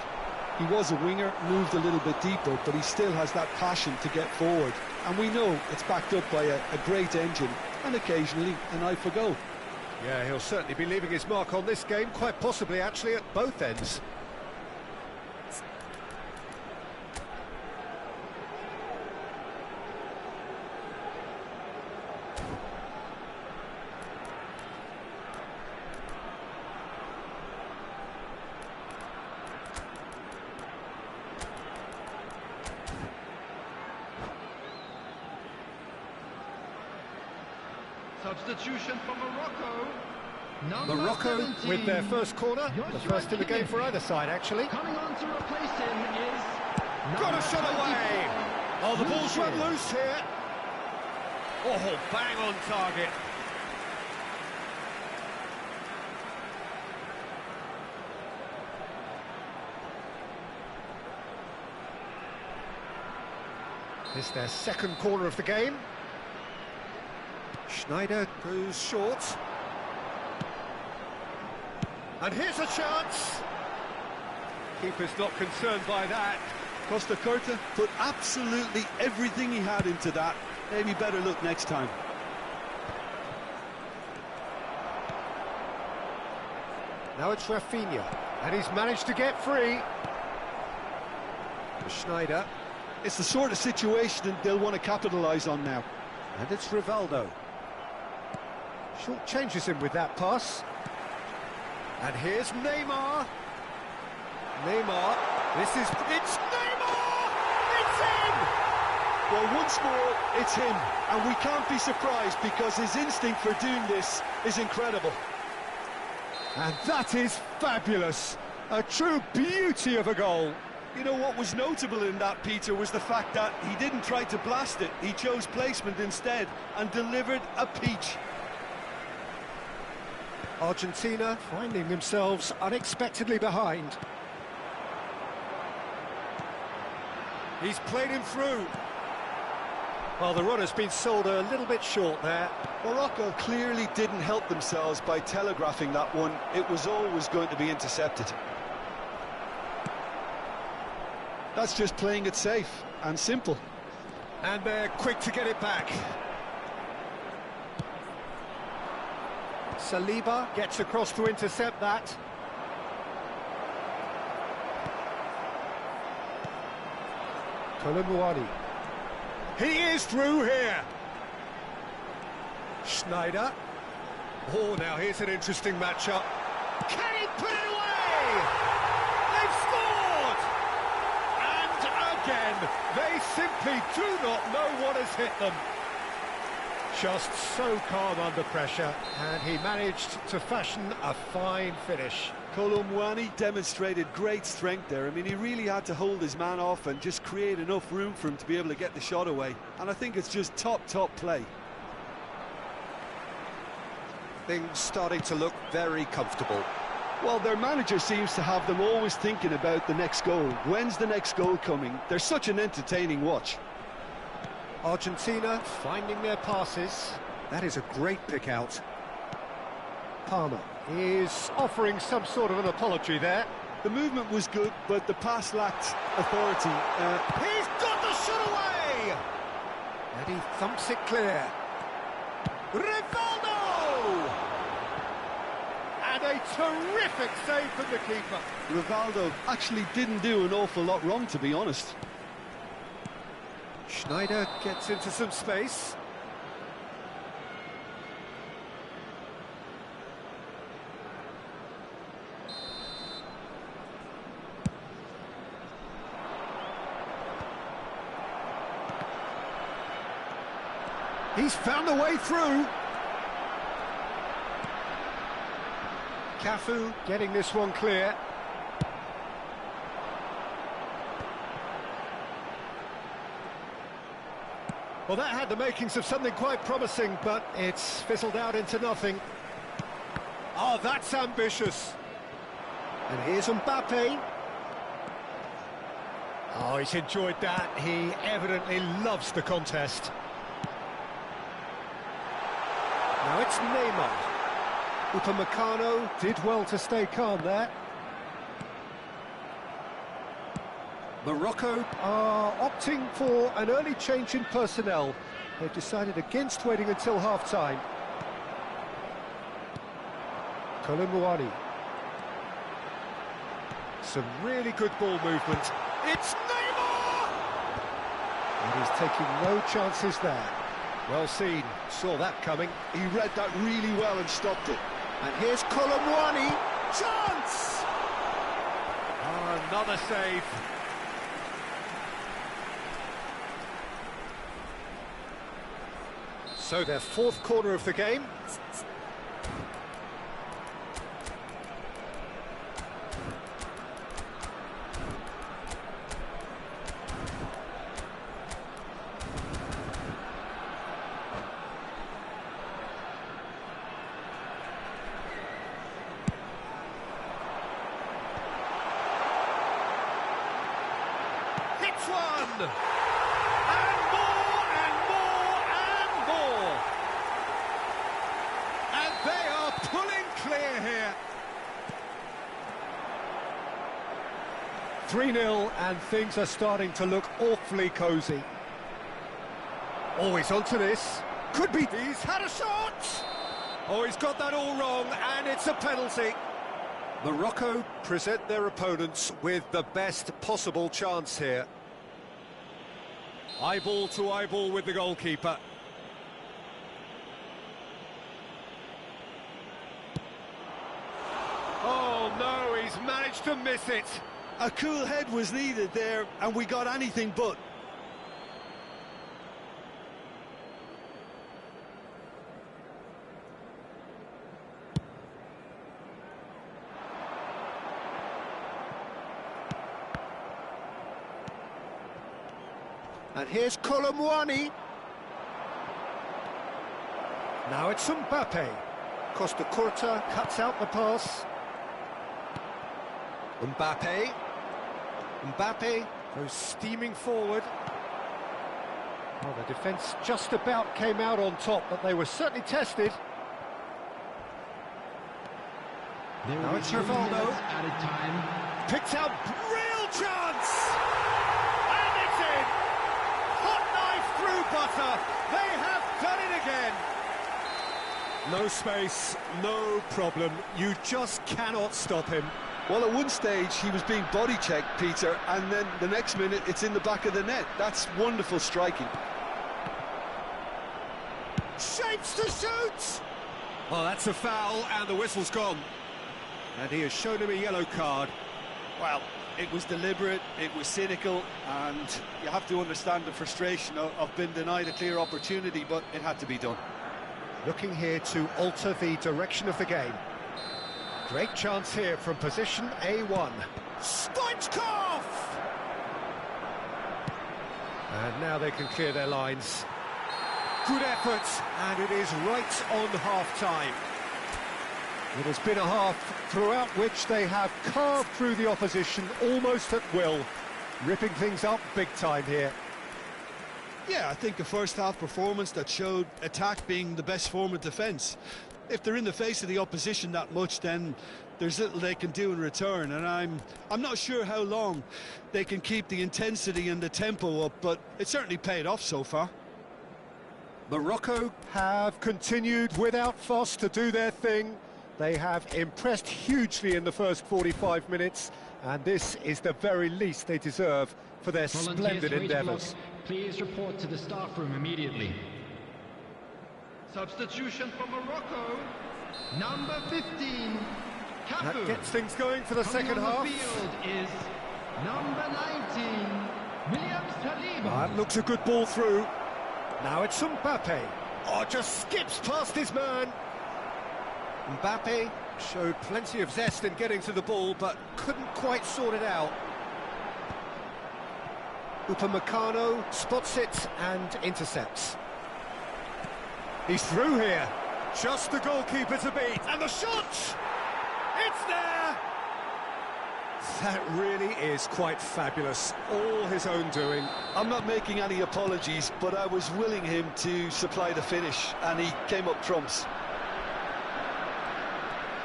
He was a winger, moved a little bit deeper, but he still has that passion to get forward. And we know it's backed up by a great engine and occasionally an eye for goal. Yeah, he'll certainly be leaving his mark on this game, quite possibly actually at both ends. Substitution for Morocco. Morocco 17. with their first corner, the first in the game for either side actually. Coming on to replace him is... Got a shot away! Oh, the ball's run loose here. Oh, bang on target. This is their second corner of the game. Schneider goes short. And here's a chance. Keeper's not concerned by that. Costa Curta put absolutely everything he had into that. Maybe better look next time. Now it's Rafinha, and he's managed to get free. Schneider. It's the sort of situation that they'll want to capitalise on now. And it's Rivaldo. Short changes him with that pass. And here's Neymar. Neymar. It's Neymar! It's him! Well, once more, it's him. And we can't be surprised because his instinct for doing this is incredible. And that is fabulous. A true beauty of a goal. You know what was notable in that, Peter, was the fact that he didn't try to blast it. He chose placement instead and delivered a peach. Argentina finding themselves unexpectedly behind. He's played him through. Well, the runner's been sold a little bit short there. Morocco clearly didn't help themselves by telegraphing that one. It was always going to be intercepted. That's just playing it safe and simple. And they're quick to get it back. Saliba gets across to intercept that. Colomboani. He is through here. Schneider. Oh, now here's an interesting matchup. Can he put it away? They've scored! And again, they simply do not know what has hit them. Just so calm under pressure, and he managed to fashion a fine finish. Colomboani demonstrated great strength there. I mean, he really had to hold his man off and just create enough room for him to be able to get the shot away. And I think it's just top play. Things starting to look very comfortable. Well, their manager seems to have them always thinking about the next goal. When's the next goal coming? They're such an entertaining watch. Argentina finding their passes. That is a great pick out. Palmer is offering some sort of an apology there. The movement was good, but the pass lacked authority. He's got the shot away! And he thumps it clear. Rivaldo! And a terrific save from the keeper. Rivaldo actually didn't do an awful lot wrong, to be honest. Schneider gets into some space. He's found a way through. Cafu getting this one clear. Well, that had the makings of something quite promising, but it's fizzled out into nothing. Oh, that's ambitious. And here's Mbappe. Oh, he's enjoyed that. He evidently loves the contest. Now it's Neymar. Upamecano did well to stay calm there. Morocco are opting for an early change in personnel. They've decided against waiting until half-time. Colomboani. Some really good ball movement. It's Neymar! And he's taking no chances there. Well seen, saw that coming. He read that really well and stopped it. And here's Colomboani. Chance! Oh, another save. So their fourth corner of the game. Hits one! And more, and more, and more! And they are pulling clear here. 3-0, and things are starting to look awfully cosy. Oh, he's onto this. Could be. He's had a shot! Oh, he's got that all wrong, and it's a penalty. Morocco present their opponents with the best possible chance here. Eyeball to eyeball with the goalkeeper. Oh no, he's managed to miss it. A cool head was needed there, and we got anything but. And here's Colomboani. Now it's Mbappe. Costa Curta cuts out the pass. Mbappe. Mbappe goes steaming forward. Well, the defence just about came out on top, but they were certainly tested. Now it's Rivaldo. Picked out, real chance! And it's in! Hot knife through butter. They have done it again. No space, no problem. You just cannot stop him. Well, at one stage he was being body checked, Peter, and then the next minute it's in the back of the net. That's wonderful striking. Shapes to shoot! Well, that's a foul, and the whistle's gone. And he has shown him a yellow card. Well, it was deliberate, it was cynical, and you have to understand the frustration of being denied a clear opportunity, but it had to be done. Looking here to alter the direction of the game. Great chance here from position A1. Stoichkov! And now they can clear their lines. Good effort, and it is right on half-time. It has been a half throughout which they have carved through the opposition almost at will, ripping things up big time here. Yeah, I think a first-half performance that showed attack being the best form of defence. If they're in the face of the opposition that much, then there's little they can do in return, and I'm not sure how long they can keep the intensity and the tempo up, but it certainly paid off so far. Morocco have continued without fuss to do their thing. They have impressed hugely in the first 45 minutes, and this is the very least they deserve for their splendid endeavours. Please report to the staff room immediately. Substitution for Morocco, number 15, Cafu. That gets things going for the second half. The field is number 19, William Saliba. That looks a good ball through. Now it's Mbappe. Oh, just skips past his man. Mbappe showed plenty of zest in getting to the ball, but couldn't quite sort it out. Upamecano spots it and intercepts. He's through here. Just the goalkeeper to beat. And the shot! It's there! That really is quite fabulous. All his own doing. I'm not making any apologies, but I was willing him to supply the finish, and he came up trumps.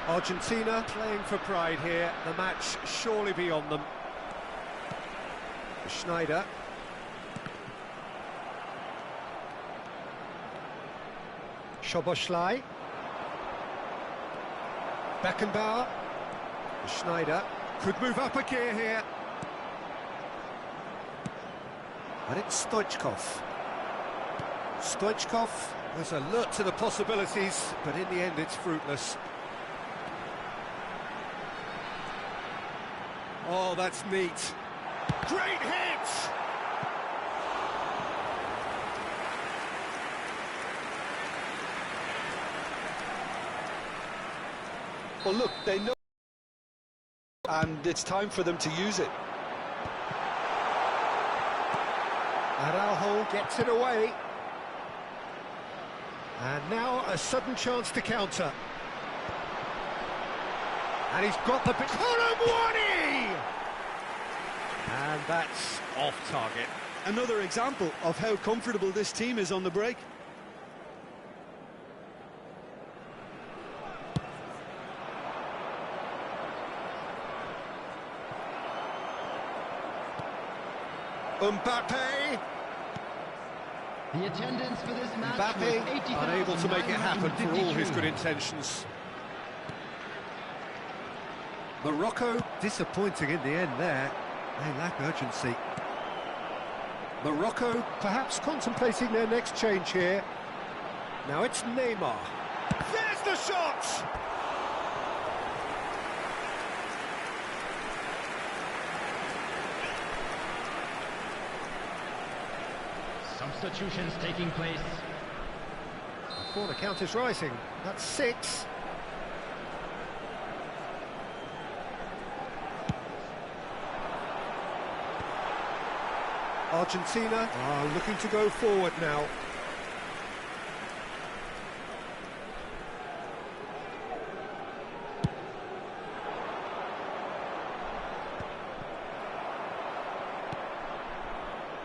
Argentina playing for pride here. The match surely beyond them. Schneider. Szoboszlai. Beckenbauer. Schneider could move up a gear here. And it's Stoichkov. Stoichkov was alert to the possibilities, but in the end it's fruitless. Oh, that's neat. Great hit! Well, look, they know, and it's time for them to use it. Araujo gets it away. And now a sudden chance to counter. And he's got the... Colomwani! And that's off target. Another example of how comfortable this team is on the break. Mbappe! The attendance for this match Mbappe unable to make it happen for all his good intentions. Morocco disappointing in the end there. They lack urgency. Morocco perhaps contemplating their next change here. Now it's Neymar. There's the shot! Substitutions taking place. The corner count is rising. That's 6. Argentina are looking to go forward now.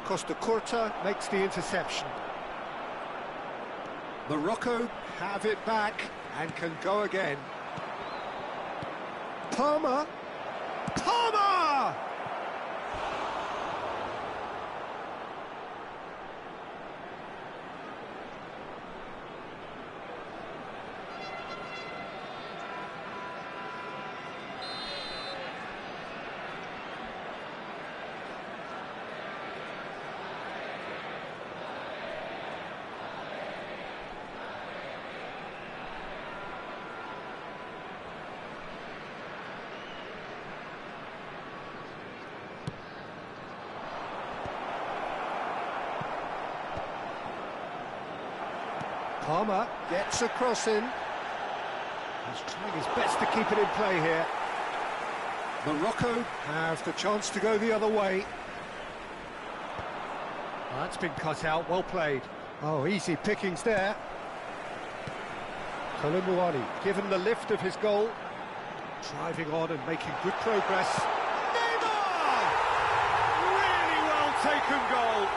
Costa Curta makes the interception. Morocco have it back and can go again. Palmer! Palmer! Palmer gets a cross in. He's trying his best to keep it in play here. Morocco have the chance to go the other way. That's been cut out, well played. Oh, easy pickings there. Colomwani given the lift of his goal. Driving on and making good progress. Neymar! Really well taken goal.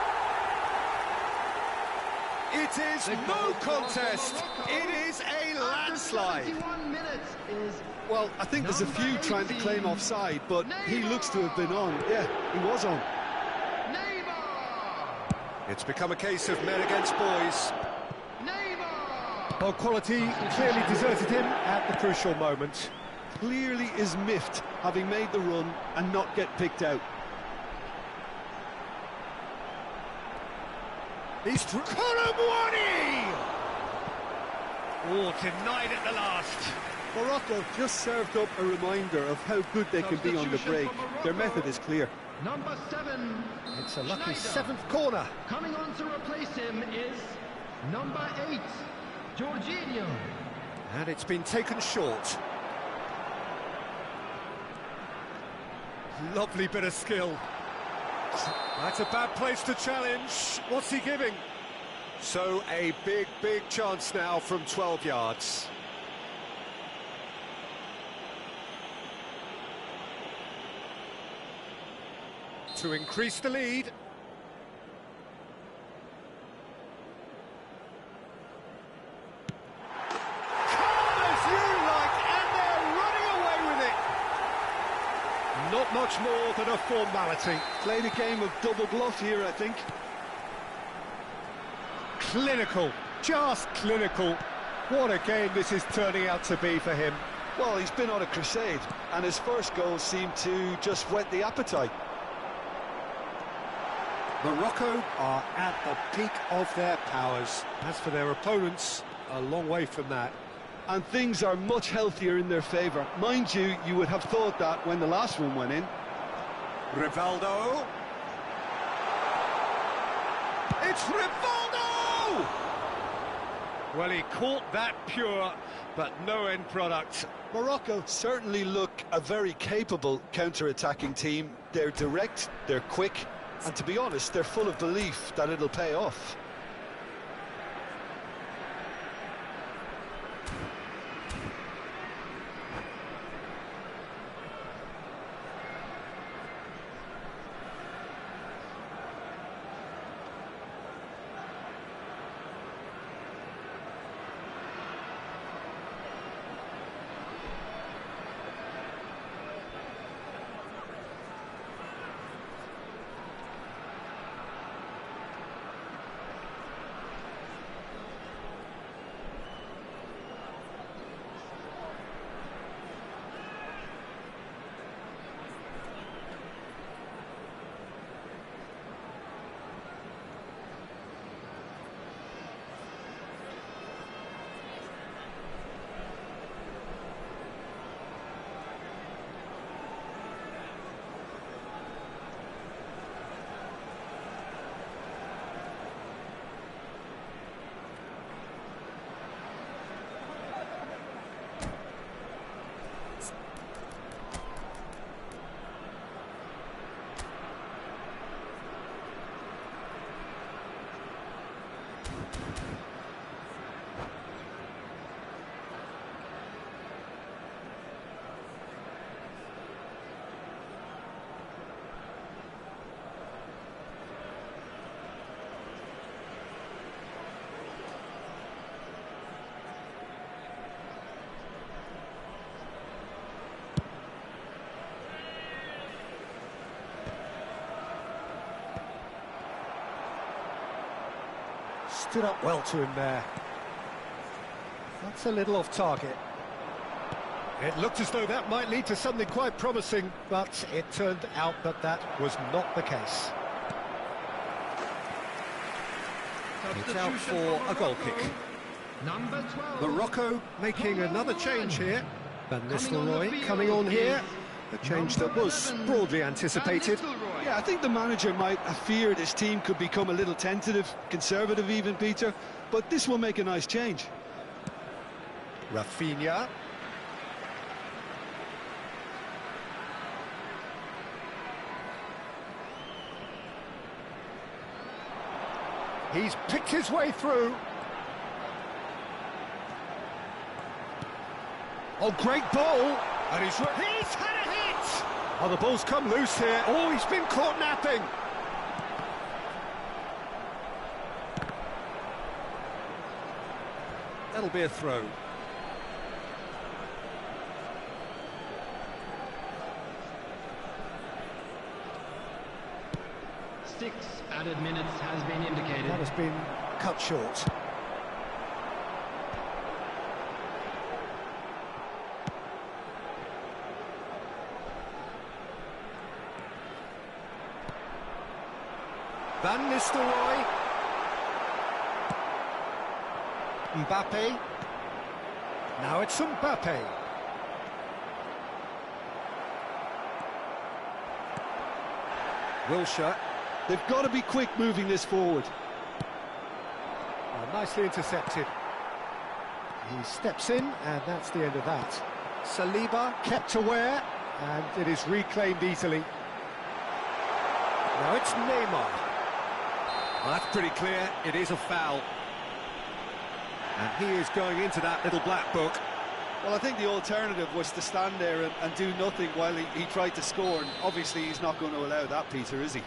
It is no contest. It is a landslide. Well, I think there's a few trying to claim offside, but he looks to have been on. Yeah, he was on. It's become a case of men against boys. Well, quality clearly deserted him at the crucial moment. Clearly is miffed, having made the run and not get picked out. He's through. Colomwani! Oh, denied at the last. Morocco just served up a reminder of how good they can be on the break. Their method is clear. Number 7. It's a lucky Schneider. 7th corner. Coming on to replace him is number 8, Jorginho. And it's been taken short. Lovely bit of skill. That's a bad place to challenge. What's he giving? So a big chance now from 12 yards. To increase the lead. Calm as you like, and they're running away with it. Not much more than a formality. Played a game of double bluff here, I think. Clinical, just clinical. What a game this is turning out to be for him. Well, he's been on a crusade, and his first goal seemed to just whet the appetite. Morocco are at the peak of their powers. As for their opponents, a long way from that. And things are much healthier in their favour. Mind you, you would have thought that when the last one went in. Rivaldo. It's Rivaldo! Well, he caught that pure, but no end product. Morocco certainly look a very capable counter-attacking team. They're direct, they're quick, and to be honest, they're full of belief that it'll pay off. Stood up well to him there. That's a little off target. It looked as though that might lead to something quite promising, but it turned out that that was not the case. It's out for a goal kick. Number 12. Morocco making another change here. Van Nistelrooy coming on here. A change that was broadly anticipated. Yeah, I think the manager might have feared his team could become a little tentative, conservative even, Peter, but this will make a nice change. Rafinha. He's picked his way through. Oh, great ball. And he's had a hit. Oh, the ball's come loose here. Oh, he's been caught napping. That'll be a throw. Six added minutes has been indicated. That has been cut short. Van Nistelrooy. Mbappe. Now it's Mbappe. Wilshere. They've got to be quick moving this forward. Nicely intercepted. He steps in, and that's the end of that. Saliba kept aware, and it is reclaimed easily. Now it's Neymar. Well, that's pretty clear, it is a foul. And he is going into that little black book. Well, I think the alternative was to stand there and do nothing while he tried to score, and obviously he's not going to allow that, Peter, is he?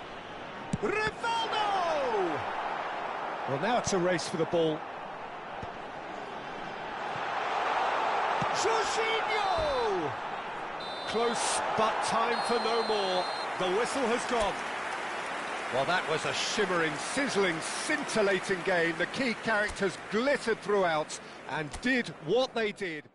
Rivaldo! Well, now it's a race for the ball. Jorginho! Close, but time for no more. The whistle has gone. Well, that was a shimmering, sizzling, scintillating game. The key characters glittered throughout and did what they did.